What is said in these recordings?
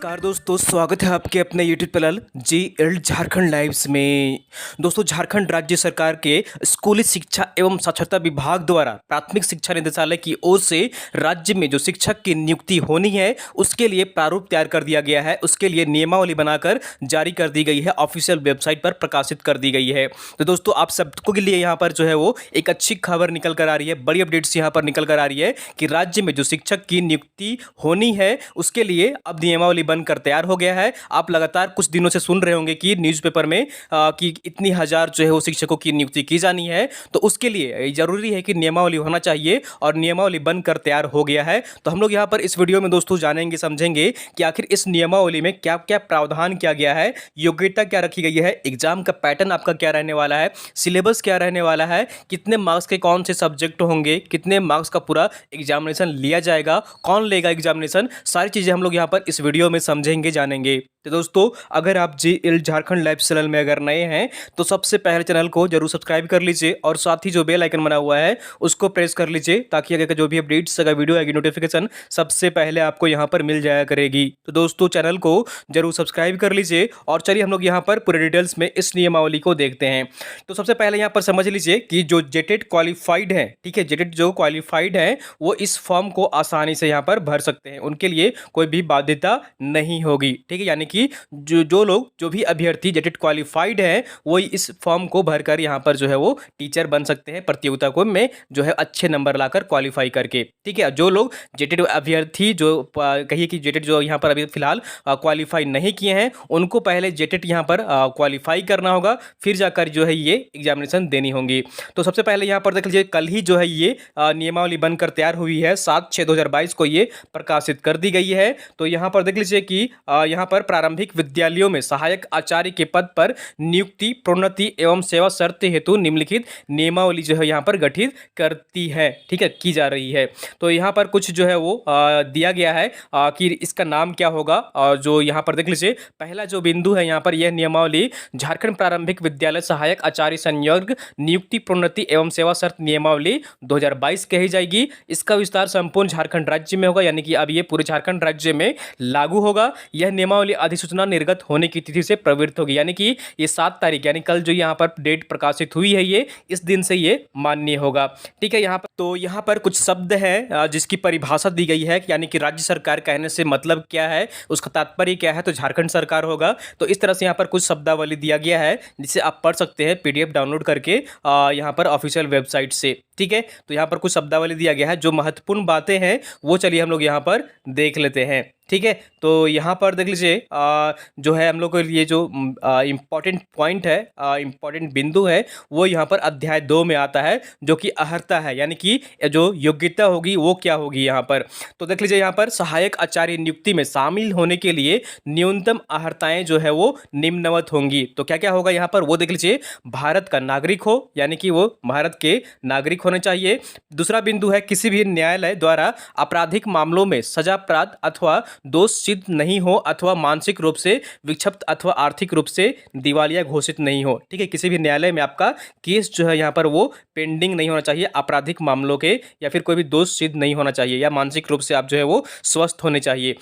नमस्कार दोस्तों, स्वागत है आपके अपने यूट्यूब चैनल जी झारखंड लाइव्स में। दोस्तों, झारखंड राज्य सरकार के स्कूली शिक्षा एवं साक्षरता विभाग द्वारा प्राथमिक शिक्षा निदेशालय की ओर से राज्य में जो शिक्षक की नियुक्ति होनी है उसके लिए प्रारूप तैयार कर दिया गया है। उसके लिए नियमावली बनाकर जारी कर दी गई है, ऑफिशियल वेबसाइट पर प्रकाशित कर दी गई है। तो दोस्तों, आप सबको के लिए यहाँ पर जो है वो एक अच्छी खबर निकल कर आ रही है, बड़ी अपडेट्स यहाँ पर निकल कर आ रही है कि राज्य में जो शिक्षक की नियुक्ति होनी है उसके लिए अब नियमावली बनकर तैयार हो गया है। आप लगातार कुछ दिनों से सुन रहे होंगे कि न्यूज़पेपर में कि इतनी हजार जो है वो शिक्षकों की नियुक्ति की जानी है। तो उसके लिए जरूरी है कि नियमावली होना चाहिए और नियमावली बनकर तैयार हो गया है। तो हम लोग यहाँ पर इस वीडियो में दोस्तों जानेंगे, समझेंगे कि आखिर इस नियमावली में क्या क्या प्रावधान किया गया है, योग्यता क्या रखी गई है, एग्जाम का पैटर्न आपका क्या रहने वाला है, सिलेबस क्या रहने वाला है, कितने मार्क्स के कौन से सब्जेक्ट होंगे, कितने मार्क्स का पूरा एग्जामिनेशन लिया जाएगा, कौन लेगा एग्जामिनेशन, सारी चीज़ें हम लोग यहाँ पर इस वीडियो में समझेंगे, जानेंगे। तो दोस्तों, अगर आप जी झारखंड लाइव चैनल में अगर नए हैं तो सबसे पहले चैनल को जरूर सब्सक्राइब कर लीजिए और साथ ही जो बेल आइकन बना हुआ है उसको प्रेस कर लीजिए ताकि अगर जो भी अपडेट्स अगर वीडियो आएगी नोटिफिकेशन सबसे पहले आपको यहाँ पर मिल जाया करेगी। तो दोस्तों, चैनल को जरूर सब्सक्राइब कर लीजिए और चलिए हम लोग यहाँ पर पूरे डिटेल्स में इस नियमावली को देखते हैं। तो सबसे पहले यहाँ पर समझ लीजिए कि जो जेटेड क्वालिफाइड है, ठीक है, जेटेड जो क्वालिफाइड है वो इस फॉर्म को आसानी से यहाँ पर भर सकते हैं, उनके लिए कोई भी बाध्यता नहीं होगी। ठीक है, यानी कि जो भी अभ्यर्थी जेटेड क्वालिफाइड है वो इस फॉर्म को भरकर यहाँ पर जो है वो टीचर बन सकते हैं, प्रतियोगिता को में जो है अच्छे नंबर लाकर क्वालिफाई करके। ठीक है, जो लोग जेटेड अभ्यर्थी जो कहिए कि जेटेड जो यहाँ पर अभी फिलहाल क्वालिफाई नहीं किए हैं उनको पहले जेटेड यहाँ पर क्वालिफाई करना होगा, फिर जाकर जो है ये एग्जामिनेशन देनी होंगी। तो सबसे पहले यहाँ पर देख लीजिए, कल ही जो है ये नियमावली बनकर तैयार हुई है, 7/6/2022 को ये प्रकाशित कर दी गई है। तो यहाँ पर देख लीजिए कि यहाँ पर प्रारंभिक विद्यालयों में सहायक आचार्य के पद पर नियुक्ति, प्रोन्नति एवं सेवा शर्त हेतु निम्नलिखित नियमावली जो है यहाँ पर गठित करती है, ठीक है, की जा रही है। तो यहाँ पर कुछ जो है वो दिया गया है कि इसका नाम क्या होगा। और जो यहाँ पर देख लीजिए, पहला जो बिंदु है यहाँ पर यह नियमावली झारखंड प्रारंभिक विद्यालय सहायक आचार्य संयोग नियुक्ति, प्रोन्नति एवं सेवा शर्त नियमावली 2022 कही जाएगी। इसका विस्तार संपूर्ण झारखंड राज्य में होगा, यानी कि अब ये पूरे झारखंड राज्य में लागू होगा। यह नियमावली अधिसूचना निर्गत होने की तिथि से प्रवृत्त होगी, यानी कि ये 7 तारीख यानी कल जो यहाँ पर डेट प्रकाशित हुई है ये इस दिन से ये मान्य होगा। ठीक है, यहाँ पर तो यहाँ पर कुछ शब्द है जिसकी परिभाषा दी गई है, यानी कि राज्य सरकार कहने से मतलब क्या है, उसका तात्पर्य क्या है, तो झारखंड सरकार होगा। तो इस तरह से यहाँ पर कुछ शब्दावली दिया गया है जिसे आप पढ़ सकते हैं PDF डाउनलोड करके यहाँ पर ऑफिशियल वेबसाइट से। ठीक है, तो यहाँ पर कुछ शब्दावली दिया गया है, जो महत्वपूर्ण बातें हैं वो चलिए हम लोग यहाँ पर देख लेते हैं। ठीक है, तो यहाँ पर देख लीजिए जो है हम लोग के लिए जो इम्पॉर्टेंट पॉइंट है, इम्पॉर्टेंट बिंदु है वो यहाँ पर अध्याय 2 में आता है, जो कि अहर्ता है, यानी कि जो योग्यता होगी वो क्या होगी यहाँ पर। तो देख लीजिए, यहाँ पर सहायक आचार्य नियुक्ति में शामिल होने के लिए न्यूनतम अहर्ताएं जो है वो निम्नवत होंगी। तो क्या क्या होगा यहाँ पर वो देख लीजिए, भारत का नागरिक हो, यानी कि वो भारत के नागरिक होने चाहिए। दूसरा बिंदु है, किसी भी न्यायालय द्वारा आपराधिक मामलों में सजा प्राप्त अथवा दोष सिद्ध नहीं हो अथवा मानसिक रूप से विक्षिप्त अथवा आर्थिक रूप से दिवालिया घोषित नहीं हो। ठीक है, किसी भी न्यायालय में आपका केस जो है यहाँ पर वो पेंडिंग नहीं होना चाहिए आपराधिक मामलों के, या फिर कोई भी दोष सिद्ध नहीं होना चाहिए, या मानसिक रूप से आप जो है वो स्वस्थ होने चाहिए।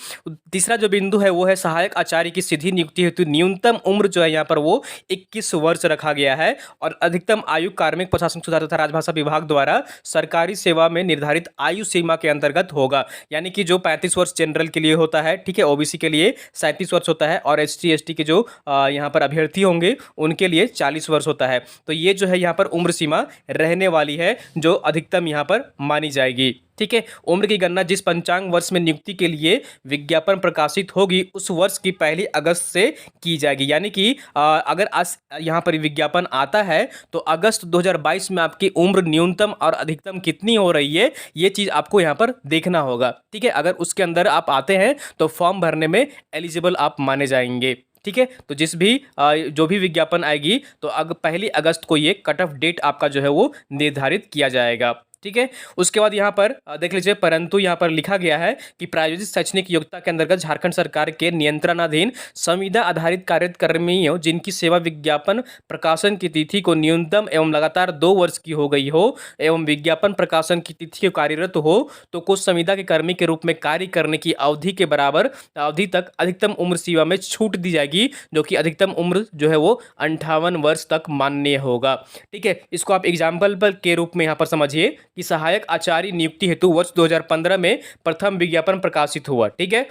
तीसरा जो बिंदु है वो है, सहायक आचार्य की सीधी नियुक्ति हेतु न्यूनतम उम्र जो है यहाँ पर वो 21 वर्ष रखा गया है और अधिकतम आयु कार्मिक प्रशासन सुधार तथा राजभाषा विभाग द्वारा सरकारी सेवा में निर्धारित आयु सीमा के अंतर्गत होगा। यानी कि जो 35 वर्ष जनरल के लिए होता है, ठीक है, OBC के लिए 37 वर्ष होता है और ST ST के जो यहाँ पर अभ्यर्थी होंगे उनके लिए 40 वर्ष होता है। तो ये जो है यहाँ पर उम्र सीमा रहने वाली है जो अधिकतम यहाँ पर मानी जाएगी। ठीक है, उम्र की गणना जिस पंचांग वर्ष में नियुक्ति के लिए विज्ञापन प्रकाशित होगी उस वर्ष की 1 अगस्त से की जाएगी। यानी कि अगर आज यहाँ पर विज्ञापन आता है तो अगस्त 2022 में आपकी उम्र न्यूनतम और अधिकतम कितनी हो रही है ये चीज़ आपको यहाँ पर देखना होगा। ठीक है, अगर उसके अंदर आप आते हैं तो फॉर्म भरने में एलिजिबल आप माने जाएंगे। ठीक है, तो जो भी विज्ञापन आएगी तो 1 अगस्त को ये कट ऑफ डेट आपका जो है वो निर्धारित किया जाएगा। ठीक है। उसके बाद यहाँ पर देख लीजिए, परंतु यहाँ पर लिखा गया है कि प्रायोजित शैक्षणिक योग्यता के अंतर्गत झारखंड सरकार के नियंत्रणाधीन संविदा आधारित कार्यकर्मियों जिनकी सेवा विज्ञापन प्रकाशन की तिथि को न्यूनतम एवं लगातार 2 वर्ष की हो गई हो एवं विज्ञापन प्रकाशन की तिथि के कार्यरत हो तो कुछ संविदा के कर्मी के रूप में कार्य करने की अवधि के बराबर अवधि तक अधिकतम उम्र सीमा में छूट दी जाएगी, जो कि अधिकतम उम्र जो है वो 58 वर्ष तक मान्य होगा। ठीक है, इसको आप एग्जाम्पल के रूप में यहाँ पर समझिए कि सहायक आचार्य नियुक्ति हेतु वर्ष 2015 में प्रथम विज्ञापन प्रकाशित हुआ। ठीक है,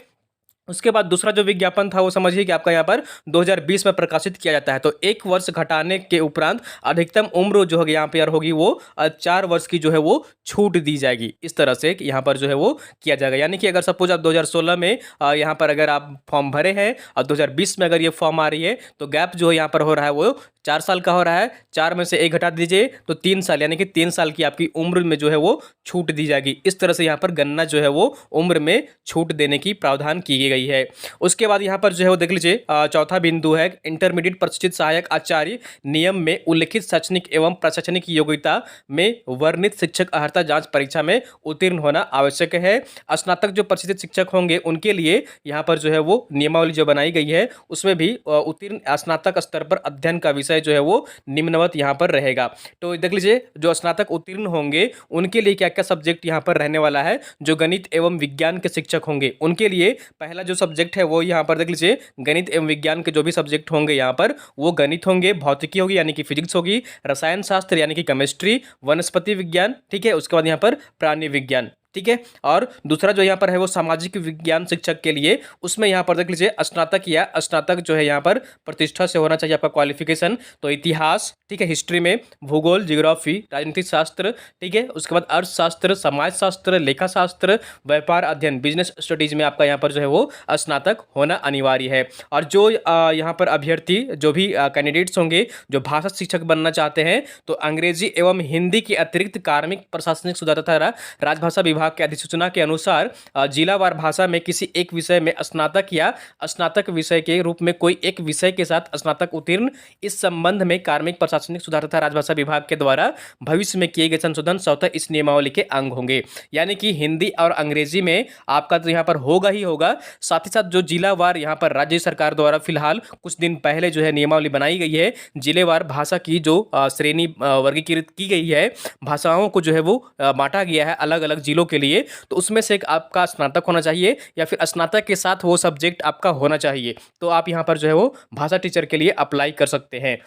उसके बाद दूसरा जो विज्ञापन था वो समझिए कि आपका यहाँ पर 2020 में प्रकाशित किया जाता है। तो 1 वर्ष घटाने के उपरांत अधिकतम उम्र जो है यहाँ पर होगी वो 4 वर्ष की जो है वो छूट दी जाएगी। इस तरह से यहाँ पर जो है वो किया जाएगा। यानी कि अगर सपोज आप 2016 में यहाँ पर अगर आप फॉर्म भरे हैं और 2020 में अगर ये फॉर्म आ रही है तो गैप जो यहाँ पर हो रहा है वो 4 साल का हो रहा है। 4 में से 1 घटा दीजिए तो 3 साल, यानी कि 3 साल की आपकी उम्र में जो है वो छूट दी जाएगी। इस तरह से यहाँ पर गणना जो है वो उम्र में छूट देने की प्रावधान की गई है। उसके बाद यहाँ पर जो है वो देख लीजिए, चौथा बिंदु है इंटरमीडिएट प्रशिक्षित सहायक आचार्य नियम में उल्लिखित शैक्षणिक एवं प्रशासनिक योग्यता में वर्णित शिक्षक अर्हता जांच परीक्षा में उत्तीर्ण होना आवश्यक है। स्नातक जो प्रशिक्षित शिक्षक होंगे उनके लिए यहाँ पर जो है वो नियमावली जो बनाई गई है उसमें भी उत्तीर्ण स्नातक स्तर पर अध्ययन का विषय जो है वो निम्नवत यहाँ पर रहेगा। तो देख लीजिए, जो स्नातक उत्तीर्ण होंगे उनके लिए क्या क्या सब्जेक्ट यहाँ पर रहने वाला है। जो गणित एवं विज्ञान के शिक्षक होंगे उनके लिए पहला जो सब्जेक्ट है वो यहाँ पर देख लीजिए, गणित एवं विज्ञान के जो भी सब्जेक्ट होंगे यहाँ पर वो गणित होंगे, भौतिकी होगी यानी कि फिजिक्स होगी, रसायन शास्त्र यानी कि केमिस्ट्री, वनस्पति विज्ञान, ठीक है, उसके बाद यहाँ पर प्राणी विज्ञान। ठीक है, और दूसरा जो यहाँ पर है वो सामाजिक विज्ञान शिक्षक के लिए, उसमें यहाँ पर देख लीजिए स्नातक या स्नातक जो है यहाँ पर प्रतिष्ठा से होना चाहिए आपका क्वालिफिकेशन। तो इतिहास, ठीक है, हिस्ट्री में, भूगोल, ज्योग्राफी, राजनीतिक शास्त्र, ठीक है, उसके बाद अर्थशास्त्र, समाजशास्त्र, लेखा शास्त्र, व्यापार अध्ययन, बिजनेस स्टडीज में आपका यहाँ पर जो है वो स्नातक होना अनिवार्य है। और जो यहाँ पर अभ्यर्थी जो भी कैंडिडेट्स होंगे जो भाषा शिक्षक बनना चाहते हैं तो अंग्रेजी एवं हिंदी के अतिरिक्त कार्मिक, प्रशासनिक सुधार तथा राजभाषा विभाग के अधिसूचना के अनुसार जिलावार भाषा में किसी एक विषय में स्नातक या स्नातक विषय के रूप में कोई एक विषय के साथ स्नातक उत्तीर्ण इस संबंध में कार्मिक, प्रशासनिक सुधार तथा राजभाषा विभाग के द्वारा भविष्य में किए गए संशोधन स्वतः इस नियमावली के अंग होंगे। यानी कि हिंदी और अंग्रेजी में आपका तो यहाँ पर होगा ही होगा, साथ ही साथ जो जिलावार यहाँ पर राज्य सरकार द्वारा फिलहाल कुछ दिन पहले जो है नियमावली बनाई गई है, जिलेवार भाषा की जो श्रेणी वर्गीकृत की गई है, भाषाओं को जो है वो बांटा गया है अलग अलग जिलों के लिए, तो उसमें से एक आपका स्नातक होना चाहिए या फिर स्नातक के साथ वो सब्जेक्ट आपका होना चाहिए। तो आप यहाँ पर जो है वो भाषा टीचर के लिए अप्लाई कर सकते हैं।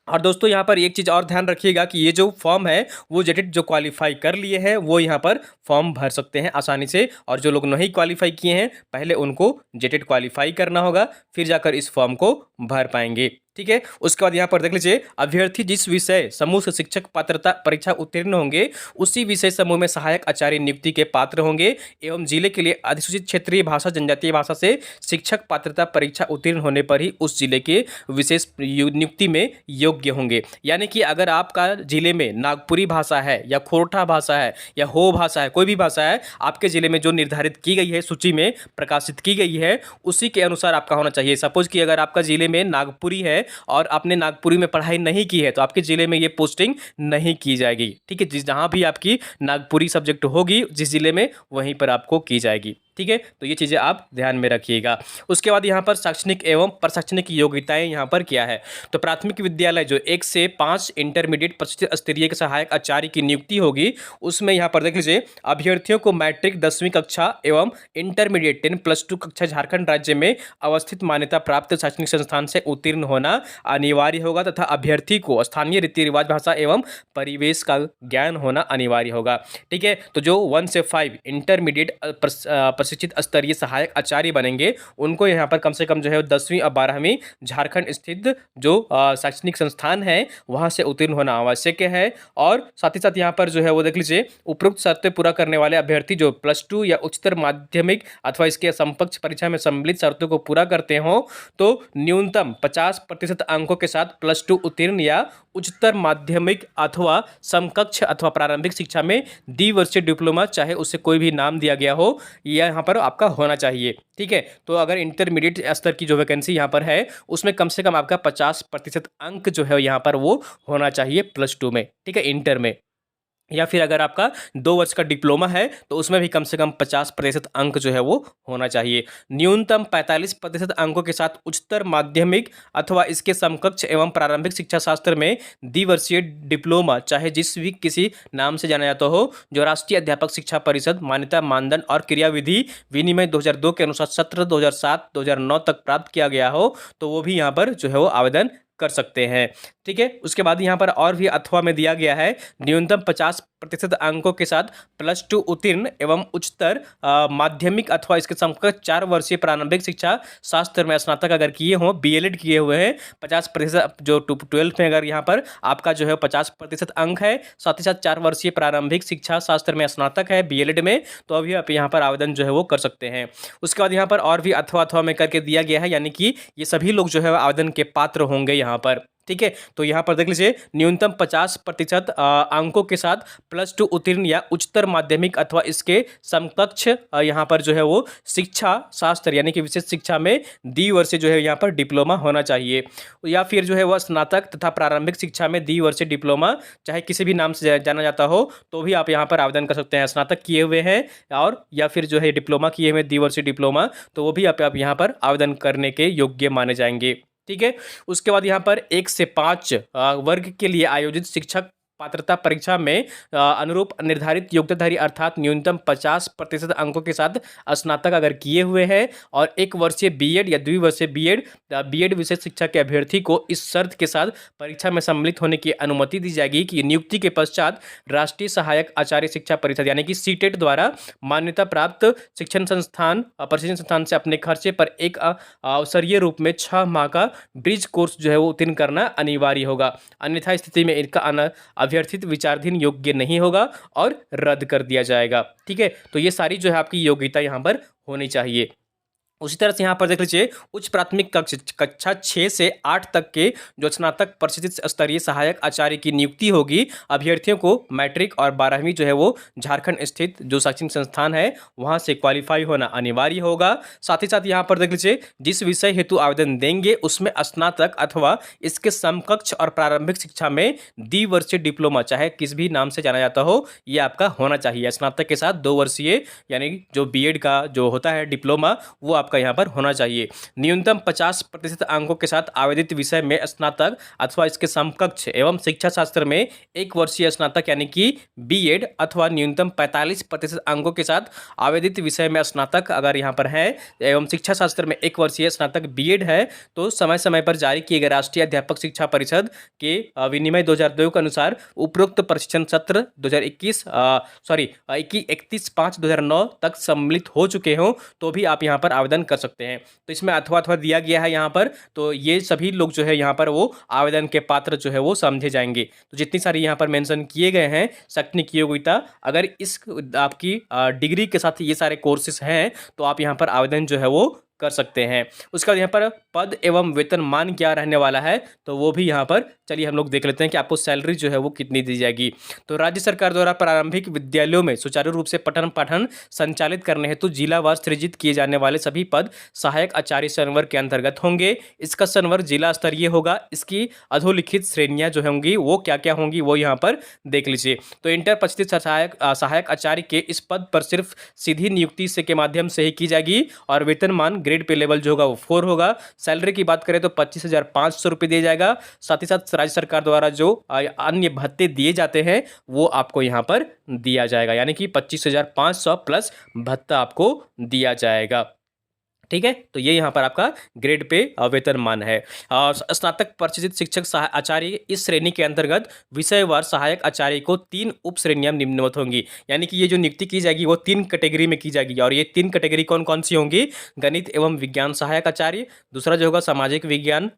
और दोस्तों यहाँ पर एक चीज़ और ध्यान रखिएगा कि ये जो फॉर्म है वो जेटेट जो क्वालिफाई कर लिए हैं वो यहाँ पर फॉर्म भर सकते हैं आसानी से, और जो लोग नहीं क्वालिफाई किए हैं पहले उनको जेटेट क्वालिफाई करना होगा, फिर जाकर इस फॉर्म को भर पाएंगे। ठीक है, उसके बाद यहाँ पर देख लीजिए, अभ्यर्थी जिस विषय समूह से शिक्षक पात्रता परीक्षा उत्तीर्ण होंगे उसी विषय समूह में सहायक आचार्य नियुक्ति के पात्र होंगे एवं जिले के लिए अधिसूचित क्षेत्रीय भाषा, जनजातीय भाषा से शिक्षक पात्रता परीक्षा उत्तीर्ण होने पर ही उस जिले के विशेष नियुक्ति में योग्य होंगे। यानी कि अगर आपका जिले में नागपुरी भाषा है या खोरठा भाषा है या हो भाषा है, कोई भी भाषा है आपके जिले में जो निर्धारित की गई है, सूची में प्रकाशित की गई है, उसी के अनुसार आपका होना चाहिए। सपोज कि अगर आपका जिले में नागपुरी है और आपने नागपुरी में पढ़ाई नहीं की है तो आपके जिले में ये पोस्टिंग नहीं की जाएगी। ठीक है, जहां भी आपकी नागपुरी सब्जेक्ट होगी जिस जिले में, वहीं पर आपको की जाएगी। ठीक है, तो ये चीज़ें आप ध्यान में रखिएगा। उसके बाद यहाँ पर शैक्षणिक एवं प्रशासनिक योग्यताएं यहाँ पर क्या है, तो प्राथमिक विद्यालय जो 1 से 5 इंटरमीडिएट प्रशिक्षित स्तरीय के सहायक आचार्य की नियुक्ति होगी, उसमें यहाँ पर देख लीजिए अभ्यर्थियों को मैट्रिक 10वीं कक्षा एवं इंटरमीडिएट 10+2 कक्षा झारखंड राज्य में अवस्थित मान्यता प्राप्त शैक्षणिक संस्थान से उत्तीर्ण होना अनिवार्य होगा तथा अभ्यर्थी को स्थानीय रीति रिवाज, भाषा एवं परिवेश का ज्ञान होना अनिवार्य होगा। ठीक है, तो जो 1 से 5 इंटरमीडिएट प्रशिक्षित स्तरीय सहायक आचार्य बनेंगे उनको यहाँ पर कम से कम जो है 10वीं और 12वीं झारखंड स्थित जो शैक्षणिक संस्थान है वहाँ से उत्तीर्ण होना आवश्यक है। और साथ ही साथ यहाँ पर जो है वो देख लीजिए उपरोक्त शर्तें पूरा करने वाले अभ्यर्थी जो +2 या उच्चतर माध्यमिक अथवा इसके समकक्ष परीक्षा में सम्मिलित शर्तों को पूरा करते हो तो न्यूनतम 50% अंकों के साथ +2 उत्तीर्ण या उच्चतर माध्यमिक अथवा समकक्ष अथवा प्रारंभिक शिक्षा में द्विवर्षीय डिप्लोमा, चाहे उससे कोई भी नाम दिया गया हो, यह यहाँ पर आपका होना चाहिए। ठीक है, तो अगर इंटरमीडिएट स्तर की जो वैकेंसी यहाँ पर है उसमें कम से कम आपका 50% अंक जो है यहाँ पर वो होना चाहिए +2 में। ठीक है, इंटर में। या फिर अगर आपका 2 वर्ष का डिप्लोमा है तो उसमें भी कम से कम 50% अंक जो है वो होना चाहिए। न्यूनतम 45% अंकों के साथ उच्चतर माध्यमिक अथवा इसके समकक्ष एवं प्रारंभिक शिक्षा शास्त्र में द्विवर्षीय डिप्लोमा, चाहे जिस भी किसी नाम से जाना जाता हो, जो राष्ट्रीय अध्यापक शिक्षा परिषद मान्यता मानदंड और क्रियाविधि विनिमय 2002 के अनुसार सत्र 2007-2009 तक प्राप्त किया गया हो, तो वो भी यहाँ पर जो है वो आवेदन कर सकते हैं। ठीक है, उसके बाद यहाँ पर और भी अथवा में दिया गया है, न्यूनतम 50% अंकों के साथ +2 उत्तीर्ण एवं उच्चतर माध्यमिक अथवा इसके समकक्ष 4 वर्षीय प्रारंभिक शिक्षा शास्त्र में स्नातक अगर किए हों, बीएलएड किए हुए हैं, 50% जो 12th में अगर यहाँ पर आपका जो है 50% अंक है, साथ ही साथ 4 वर्षीय प्रारंभिक शिक्षा शास्त्र में स्नातक है बीएलएड में, तो अभी आप यहाँ पर आवेदन जो है वो कर सकते हैं। उसके बाद यहाँ पर और भी अथवा में करके दिया गया है, यानी कि ये सभी लोग जो है आवेदन के पात्र होंगे यहाँ पर। ठीक है, तो यहाँ पर देख लीजिए, न्यूनतम 50% अंकों के साथ +2 उत्तीर्ण या उच्चतर माध्यमिक अथवा इसके समकक्ष यहाँ पर जो है वो शिक्षा शास्त्र यानी कि विशेष शिक्षा में द्विवर्षीय जो है यहाँ पर डिप्लोमा होना चाहिए, या फिर जो है वह स्नातक तथा प्रारंभिक शिक्षा में द्विवर्षीय डिप्लोमा, चाहे किसी भी नाम से जाना जाता हो, तो भी आप यहाँ पर आवेदन कर सकते हैं। स्नातक किए हुए हैं और या फिर जो है डिप्लोमा किए हुए द्विवर्षीय डिप्लोमा, तो वो भी आप यहाँ पर आवेदन करने के योग्य माने जाएंगे। ठीक है, उसके बाद यहाँ पर 1 से 5 वर्ग के लिए आयोजित शिक्षक पात्रता परीक्षा में अनुरूप निर्धारित योग्यताधारी अर्थात न्यूनतम 50% अंकों के साथ स्नातक अगर किए हुए हैं और 1 वर्षीय बीएड या द्विवर्षीय बीएड विशेष शिक्षा के अभ्यर्थी को इस शर्त के साथ परीक्षा में सम्मिलित होने की अनुमति दी जाएगी कि नियुक्ति के पश्चात राष्ट्रीय सहायक आचार्य शिक्षा परिषद यानी कि सीटेट द्वारा मान्यता प्राप्त शिक्षण संस्थान प्रशिक्षण संस्थान से अपने खर्चे पर एक अवसरीय रूप में 6 माह का ब्रिज कोर्स जो है वो उत्तीर्ण करना अनिवार्य होगा, अन्यथा स्थिति में इनका अभ्यर्थित विचाराधीन योग्य नहीं होगा और रद्द कर दिया जाएगा। ठीक है, तो ये सारी जो है आपकी योग्यता यहाँ पर होनी चाहिए। उसी तरह से यहाँ पर देख लीजिए, उच्च प्राथमिक कक्षा 6 से 8 तक के जो स्नातक परिषद स्तरीय सहायक आचार्य की नियुक्ति होगी, अभ्यर्थियों को मैट्रिक और 12वीं जो है वो झारखंड स्थित जो शैक्षणिक संस्थान है वहाँ से क्वालिफाई होना अनिवार्य होगा। साथ ही साथ यहाँ पर देख लीजिए, जिस विषय हेतु आवेदन देंगे उसमें स्नातक अथवा इसके समकक्ष और प्रारंभिक शिक्षा में द्विवर्षीय डिप्लोमा, चाहे किस भी नाम से जाना जाता हो, ये आपका होना चाहिए। स्नातक के साथ 2 वर्षीय यानी जो बीएड का जो होता है डिप्लोमा, वो आपका यहाँ पर होना चाहिए। न्यूनतम 50% अंकों के साथ आवेदित विषय में स्नातक अथवा इसके समकक्ष एवं शिक्षा शास्त्र में 1 वर्षीय स्नातक यानी कि बीएड अथवा न्यूनतम 45% अंकों के साथ आवेदित विषय में स्नातक अगर यहाँ पर है एवं शिक्षा शास्त्र में 1 वर्षीय स्नातक बीएड है, तो समय समय पर जारी किए गए राष्ट्रीय अध्यापक शिक्षा परिषद के विनिमय 2002 के अनुसार उपरोक्त प्रशिक्षण सत्र 31/5/2009 तक सम्मिलित हो चुके हों, तो भी आप यहाँ पर आवेदन कर सकते हैं। तो इसमें अथवा दिया गया है यहाँ पर, तो ये सभी लोग जो है यहाँ पर वो आवेदन के पात्र जो है वो समझे जाएंगे। तो जितनी सारी यहाँ पर मेंशन किए गए हैं शैक्षणिक योग्यता, अगर इस आपकी डिग्री के साथ ये सारे कोर्सेस हैं, तो आप यहाँ पर आवेदन जो है वो कर सकते हैं। उसके बाद यहाँ पर पद एवं वेतनमान क्या रहने वाला है, तो वो भी यहाँ पर चलिए हम लोग देख लेते हैं कि आपको सैलरी जो है वो कितनी दी जाएगी। तो राज्य सरकार द्वारा प्रारंभिक विद्यालयों में सुचारू रूप से पठन पाठन संचालित करने हेतु जिलावार सृजित किए जाने वाले सभी पद सहायक आचार्य संवर के अंतर्गत होंगे। इसका संवर जिला स्तरीय होगा। इसकी अधोलिखित श्रेणियां जो होंगी वो क्या क्या होंगी वो यहाँ पर देख लीजिए। तो इंटर पचित सहायक आचार्य के इस पद पर सिर्फ सीधी नियुक्ति से के माध्यम से ही की जाएगी और वेतनमान ग्रेड पे लेवल जो होगा वो 4 होगा। सैलरी की बात करें तो 25,500 रुपये दिया जाएगा। साथ ही साथ राज्य सरकार द्वारा जो अन्य भत्ते दिए जाते हैं वो आपको यहाँ पर दिया जाएगा, यानी कि 25,500 प्लस भत्ता आपको दिया जाएगा। ठीक है, तो ये यहाँ पर आपका ग्रेड पे वेतनमान है। स्नातक परिचित शिक्षक आचार्य इस श्रेणी के अंतर्गत विषयवार सहायक आचार्य को 3 उप श्रेणियां निम्नवत होंगी, यानी कि ये जो नियुक्ति की जाएगी वो 3 कैटेगरी में की जाएगी। और ये 3 कैटेगरी कौन कौन सी होंगी? गणित एवं विज्ञान सहायक आचार्य, दूसरा जो होगा सामाजिक विज्ञान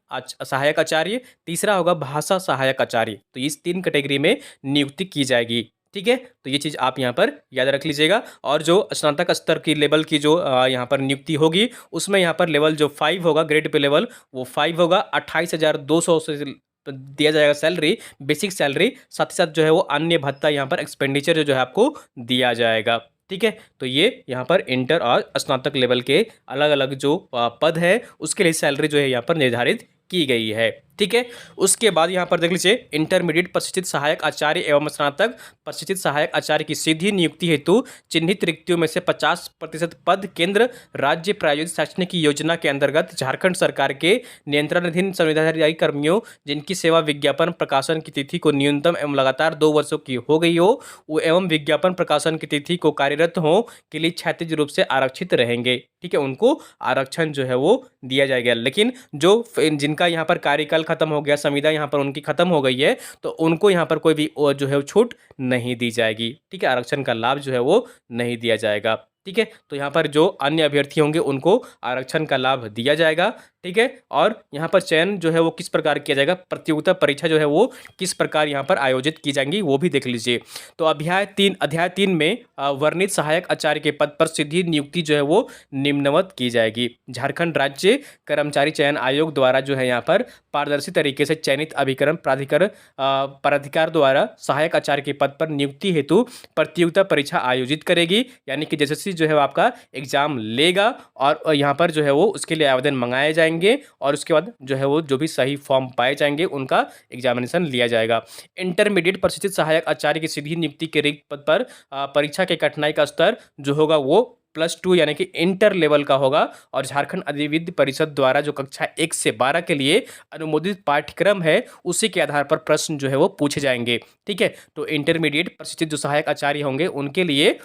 सहायक आचार्य, तीसरा होगा भाषा सहायक आचार्य। तो इस 3 कैटेगरी में नियुक्ति की जाएगी। ठीक है, तो ये चीज़ आप यहाँ पर याद रख लीजिएगा। और जो स्नातक स्तर की लेवल की जो यहाँ पर नियुक्ति होगी उसमें यहाँ पर लेवल जो 5 होगा, ग्रेड पे लेवल वो 5 होगा। 28,200 से दिया जाएगा सैलरी, बेसिक सैलरी। साथ ही साथ जो है वो अन्य भत्ता यहाँ पर एक्सपेंडिचर जो है आपको दिया जाएगा। ठीक है, तो ये यहाँ पर इंटर और स्नातक लेवल के अलग अलग जो पद है उसके लिए सैलरी जो है यहाँ पर निर्धारित की गई है। ठीक है। उसके बाद यहाँ पर देख लीजिए, इंटरमीडिएट प्रशिक्षित सहायक आचार्य एवं स्नातक प्रशिक्षित सहायक आचार्य की सीधी नियुक्ति हेतु चिन्हित रिक्तियों में से 50% पद केंद्र राज्य प्रायोजित शैक्षणिक योजना के अंतर्गत झारखंड सरकार के नियंत्रणाधीन संविदाधारी कर्मियों जिनकी सेवा विज्ञापन प्रकाशन की तिथि को न्यूनतम एवं लगातार 2 वर्षों की हो गई हो एवं विज्ञापन प्रकाशन की तिथि को कार्यरत हो के लिए क्षैतिज रूप से आरक्षित रहेंगे। ठीक है, उनको आरक्षण जो है वो दिया जाएगा। लेकिन जो जिनका यहाँ पर कार्यकाल खत्म हो गया, संविदा यहाँ पर उनकी खत्म हो गई है, तो उनको यहाँ पर कोई भी जो है छूट नहीं दी जाएगी। ठीक है, आरक्षण का लाभ जो है वो नहीं दिया जाएगा। ठीक है, तो यहाँ पर जो अन्य अभ्यर्थी होंगे उनको आरक्षण का लाभ दिया जाएगा। ठीक है, और यहाँ पर चयन जो है वो किस प्रकार किया जाएगा, प्रतियोगिता परीक्षा जो है वो किस प्रकार यहाँ पर आयोजित की जाएंगी वो भी देख लीजिए। तो अध्याय 3 में वर्णित सहायक आचार्य के पद पर सीधी नियुक्ति जो है वो निम्नवत की जाएगी। झारखंड राज्य कर्मचारी चयन आयोग द्वारा जो है यहाँ पर पारदर्शी तरीके से चयनित अभिकरण प्राधिकार द्वारा सहायक आचार्य के पद पर नियुक्ति हेतु प्रतियोगिता परीक्षा आयोजित करेगी। यानी कि जैसे जो है आपका एग्जाम लेगा और यहाँ पर जो है वो उसके लिए आवेदन मंगाए जाएंगे और उसके बाद जो है वो जो भी सही फॉर्म पाए जाएंगे उनका एग्जामिनेशन लिया जाएगा। इंटरमीडिएट प्रशिक्षित सहायक आचार्य की सीधी नियुक्ति के रिक्त पद पर परीक्षा के कठिनाई का स्तर जो होगा वो +2 यानी कि इंटर लेवल का होगा और झारखंड अधिविद्य परिषद द्वारा जो कक्षा 1 से 12 के लिए अनुमोदित पाठ्यक्रम है उसी के आधार पर प्रश्न जो है वो पूछे जाएंगे। ठीक है, तो इंटरमीडिएट प्रशिक्षित जो सहायक आचार्य होंगे उनके लिए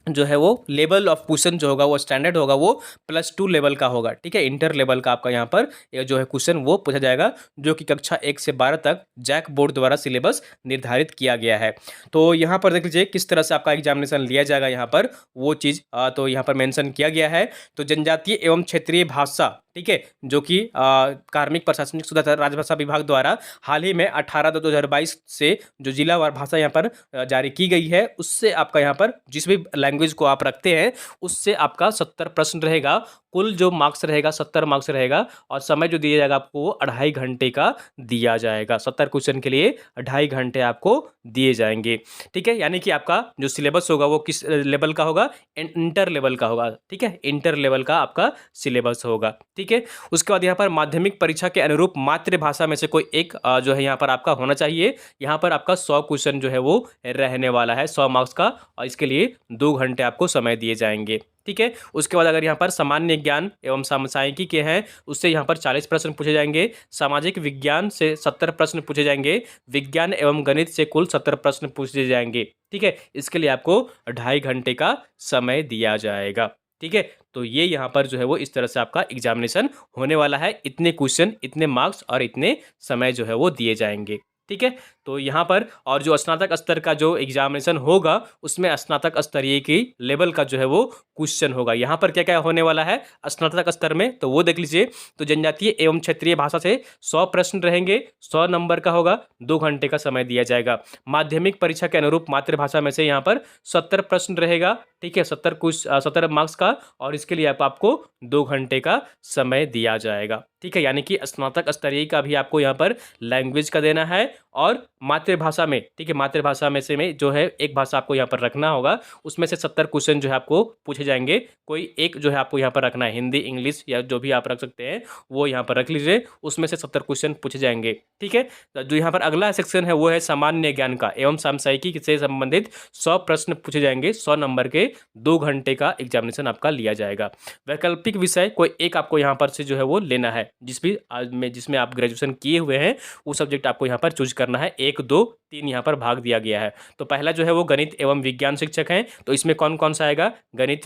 जो है वो लेवल ऑफ क्वेश्चन जो होगा वो स्टैंडर्ड होगा वो +2 लेवल का होगा। ठीक है, इंटर लेवल का आपका यहाँ पर जो है क्वेश्चन वो पूछा जाएगा जो कि कक्षा 1 से 12 तक जैक बोर्ड द्वारा सिलेबस निर्धारित किया गया है। तो यहाँ पर देख लीजिए किस तरह से आपका एग्जामिनेशन लिया जाएगा, यहाँ पर वो चीज़ तो यहाँ पर मेंशन किया गया है। तो जनजातीय एवं क्षेत्रीय भाषा, ठीक है, जो कि कार्मिक प्रशासनिक सुधार राजभाषा विभाग द्वारा हाल ही में 18/2/2022 से जो जिलावार भाषा यहाँ पर जारी की गई है उससे आपका यहाँ पर जिस भी लैंग्वेज को आप रखते हैं उससे आपका 70 प्रश्न रहेगा। कुल जो मार्क्स रहेगा 70 मार्क्स रहेगा और समय जो दिया जाएगा आपको वो 2.5 घंटे का दिया जाएगा। 70 क्वेश्चन के लिए 2.5 घंटे आपको दिए जाएंगे। ठीक है, यानी कि आपका जो सिलेबस होगा वो किस लेवल का होगा, इंटर लेवल का होगा। ठीक है, इंटर लेवल का आपका सिलेबस होगा। ठीक है, उसके बाद यहाँ पर माध्यमिक परीक्षा के अनुरूप मातृभाषा में से कोई एक जो है यहाँ पर आपका होना चाहिए। यहाँ पर आपका 100 क्वेश्चन जो है वो रहने वाला है, 100 मार्क्स का, और इसके लिए 2 घंटे आपको समय दिए जाएंगे। ठीक है, उसके बाद अगर यहाँ पर सामान्य ज्ञान एवं समसामयिकी के हैं उससे यहाँ पर 40 प्रश्न पूछे जाएंगे। सामाजिक विज्ञान से 70 प्रश्न पूछे जाएंगे। विज्ञान एवं गणित से कुल 70 प्रश्न पूछे जाएंगे। ठीक है, इसके लिए आपको 2.5 घंटे का समय दिया जाएगा। ठीक है, तो ये यहाँ पर जो है वो इस तरह से आपका एग्जामिनेशन होने वाला है। इतने क्वेश्चन, इतने मार्क्स और इतने समय जो है वो दिए जाएंगे। ठीक है, तो यहाँ पर और जो स्नातक स्तर का जो एग्जामिनेशन होगा उसमें स्नातक स्तरीय की लेवल का जो है वो क्वेश्चन होगा। यहाँ पर क्या क्या होने वाला है स्नातक स्तर में, तो वो देख लीजिए। तो जनजातीय एवं क्षेत्रीय भाषा से 100 प्रश्न रहेंगे, 100 नंबर का होगा, 2 घंटे का समय दिया जाएगा। माध्यमिक परीक्षा के अनुरूप मातृभाषा में से यहाँ पर 70 प्रश्न रहेगा। ठीक है, 70 मार्क्स का, और इसके लिए आपको 2 घंटे का समय दिया जाएगा। ठीक है, यानी कि स्नातक स्तरीय का भी आपको यहाँ पर लैंग्वेज का देना है और मातृभाषा में, ठीक है, मातृभाषा में से में जो है एक भाषा आपको यहाँ पर रखना होगा। उसमें से 70 क्वेश्चन जो है आपको पूछे जाएंगे। कोई एक जो है आपको यहाँ पर रखना है, हिंदी, इंग्लिश या जो भी आप रख सकते हैं वो यहाँ पर रख लीजिए। उसमें से 70 क्वेश्चन पूछे जाएंगे। ठीक है, तो जो यहाँ पर अगला सेक्शन है वो है सामान्य ज्ञान का एवं समसामयिकी से संबंधित 100 प्रश्न पूछे जाएंगे। 100 नंबर के 2 घंटे का एग्जामिनेशन आपका लिया जाएगा। वैकल्पिक विषय कोई एक आपको यहाँ पर से जो है वो लेना है। जिसमें आप ग्रेजुएशन किए हुए हैं वो सब्जेक्ट आपको यहाँ पर चूज करना है। 1, 2, 3 यहाँ पर भाग दिया गया है। तो पहला जो है वो गणित एवं विज्ञान शिक्षक हैं। तो इसमें कौन कौन सा आएगा, गणित,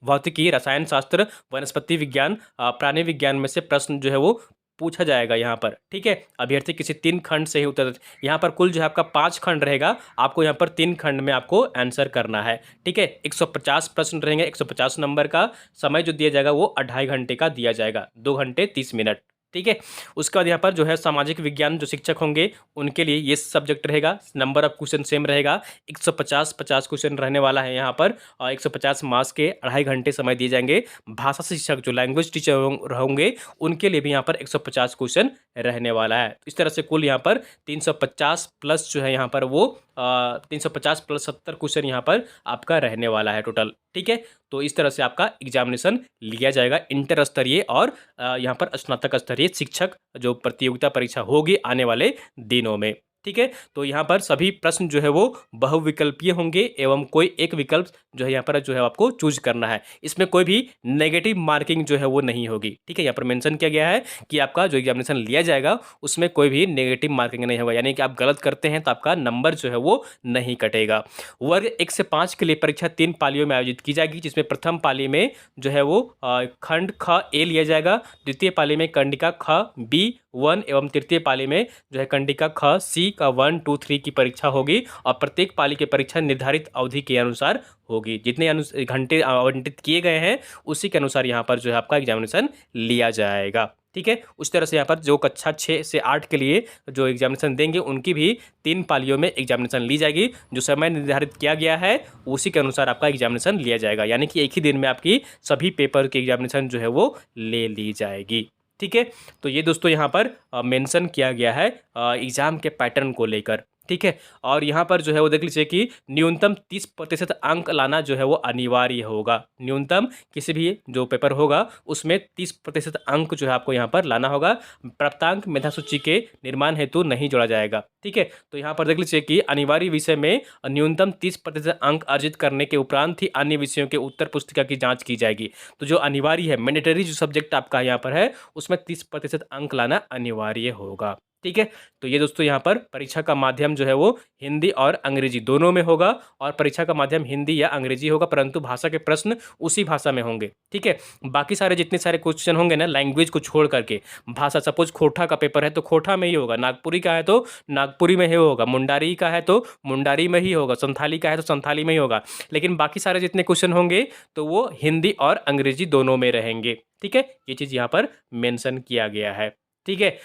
भौतिकी, रसायन शास्त्र, वनस्पति विज्ञान, प्राणी विज्ञान में से प्रश्न जो है वो पूछा जाएगा यहाँ पर। ठीक है, अभ्यर्थी किसी 3 खंड से ही उत्तर, यहाँ पर कुल जो है आपका 5 खंड रहेगा, आपको यहाँ पर 3 खंड में आपको आंसर करना है। ठीक है, 150 प्रश्न रहेंगे, 150 नंबर का समय जो दिया जाएगा वो 2.5 घंटे का दिया जाएगा, 2 घंटे 30 मिनट। ठीक है, उसके बाद यहाँ पर जो है सामाजिक विज्ञान जो शिक्षक होंगे उनके लिए ये सब्जेक्ट रहेगा। नंबर ऑफ क्वेश्चन सेम रहेगा, 150 क्वेश्चन रहने वाला है यहाँ पर, और 150 मार्क्स के 2.5 घंटे समय दिए जाएंगे। भाषा शिक्षक जो लैंग्वेज टीचर होंगे उनके लिए भी यहाँ पर 150 क्वेश्चन रहने वाला है। इस तरह से कुल यहाँ पर 350 प्लस जो है यहाँ पर वो 350 प्लस 70 क्वेश्चन यहाँ पर आपका रहने वाला है टोटल। ठीक है, तो इस तरह से आपका एग्जामिनेशन लिया जाएगा इंटर स्तरीय और यहाँ पर स्नातक स्तरीय ये शिक्षक जो प्रतियोगिता परीक्षा होगी आने वाले दिनों में। ठीक है, तो यहाँ पर सभी प्रश्न जो है वो बहुविकल्पीय होंगे एवं कोई एक विकल्प जो है यहाँ पर जो है आपको चूज करना है। इसमें कोई भी नेगेटिव मार्किंग जो है वो नहीं होगी। ठीक है, यहाँ पर मेंशन किया गया है कि आपका जो एग्जामिनेशन लिया जाएगा उसमें कोई भी नेगेटिव मार्किंग नहीं होगा, यानी कि आप गलत करते हैं तो आपका नंबर जो है वो नहीं कटेगा। वर्ग 1 से 5 के लिए परीक्षा 3 पालियों में आयोजित की जाएगी, जिसमें प्रथम पाली में जो है वो खंड ख ए लिया जाएगा, द्वितीय पाली में कंडिका ख बी 1 एवं तृतीय पाली में जो है कंडिका ख सी का 1 2 3 की परीक्षा होगी और प्रत्येक पाली की परीक्षा निर्धारित अवधि के अनुसार होगी। जितने घंटे आवंटित किए गए हैं उसी के अनुसार यहाँ पर जो है आपका एग्जामिनेशन लिया जाएगा। ठीक है, उस तरह से यहाँ पर जो कक्षा 6 से 8 के लिए जो एग्जामिनेशन देंगे उनकी भी 3 पालियों में एग्जामिनेशन ली जाएगी। जो समय निर्धारित किया गया है उसी के अनुसार आपका एग्जामिनेशन लिया जाएगा, यानी कि एक ही दिन में आपकी सभी पेपर की एग्जामिनेशन जो है वो ले ली जाएगी। ठीक है, तो ये दोस्तों यहाँ पर मेंशन किया गया है एग्ज़ाम के पैटर्न को लेकर। ठीक है, और यहाँ पर जो है वो देख लीजिए कि न्यूनतम 30% अंक लाना जो है वो अनिवार्य होगा। न्यूनतम किसी भी जो पेपर होगा उसमें 30% अंक जो है आपको यहाँ पर लाना होगा। प्राप्तांक मेधा सूची के निर्माण हेतु नहीं जोड़ा जाएगा। ठीक है, तो यहाँ पर देख लीजिए कि अनिवार्य विषय में न्यूनतम 30% अंक अर्जित करने के उपरांत ही अन्य विषयों के उत्तर पुस्तिका की जाँच की जाएगी। तो जो अनिवार्य है, मैंडेटरी जो सब्जेक्ट आपका यहाँ पर है उसमें 30% अंक लाना अनिवार्य होगा। ठीक है, तो ये दोस्तों यहाँ पर परीक्षा का माध्यम जो है वो हिंदी और अंग्रेजी दोनों में होगा और परीक्षा का माध्यम हिंदी या अंग्रेजी होगा, परंतु भाषा के प्रश्न उसी भाषा में होंगे। ठीक है, बाकी सारे जितने सारे क्वेश्चन होंगे ना लैंग्वेज को छोड़ करके, भाषा सपोज खोटा का पेपर है तो खोटा में ही होगा, नागपुरी का है तो नागपुरी में ही होगा, मुंडारी का है तो मुंडारी में ही होगा, संथाली का है तो संथाली में ही होगा, लेकिन बाकी सारे जितने क्वेश्चन होंगे तो वो हिंदी और अंग्रेजी दोनों में रहेंगे। ठीक है, ये चीज़ यहाँ पर मेंशन किया गया है। ठीक है,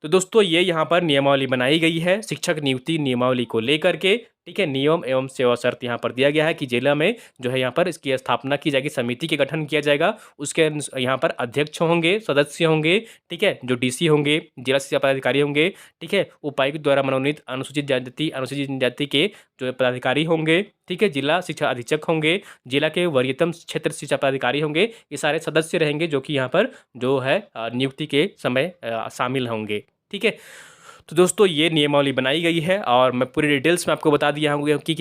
तो दोस्तों ये यहाँ पर नियमावली बनाई गई है शिक्षक नियुक्ति नियमावली को लेकर के। ठीक है, नियम एवं सेवा शर्त यहाँ पर दिया गया है कि जिला में जो है यहाँ पर इसकी स्थापना की जाएगी, समिति के गठन किया जाएगा, उसके यहाँ पर अध्यक्ष होंगे, सदस्य होंगे। ठीक है, जो डीसी होंगे, जिला शिक्षा पदाधिकारी होंगे। ठीक है, उपायुक्त द्वारा मनोनीत अनुसूचित जाति अनुसूचित जनजाति के जो पदाधिकारी होंगे। ठीक है, जिला शिक्षा अधीक्षक होंगे, जिला के वरीयतम क्षेत्र शिक्षा पदाधिकारी होंगे। ये सारे सदस्य रहेंगे जो कि यहाँ पर जो है नियुक्ति के समय शामिल होंगे। ठीक है, तो दोस्तों ये नियमावली बनाई गई है और मैं पूरी डिटेल्स में आपको बता दिया हूँ कि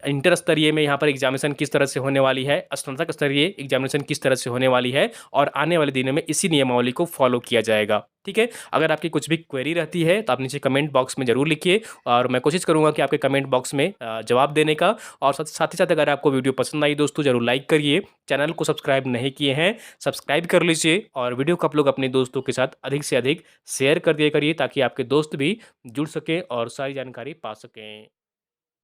इंटर स्तरीय में यहाँ पर एग्जामिनेशन किस तरह से होने वाली है, स्नातक स्तरीय एग्जामिनेशन किस तरह से होने वाली है और आने वाले दिनों में इसी नियमावली को फॉलो किया जाएगा। ठीक है, अगर आपकी कुछ भी क्वेरी रहती है तो आप नीचे कमेंट बॉक्स में ज़रूर लिखिए और मैं कोशिश करूँगा कि आपके कमेंट बॉक्स में जवाब देने का। और साथ ही साथ अगर आपको वीडियो पसंद आई दोस्तों ज़रूर लाइक करिए, चैनल को सब्सक्राइब नहीं किए हैं सब्सक्राइब कर लीजिए और वीडियो को आप लोग अपने दोस्तों के साथ अधिक से अधिक शेयर कर दिया करिए ताकि आपके दोस्त भी जुड़ सकें और सारी जानकारी पा सकें।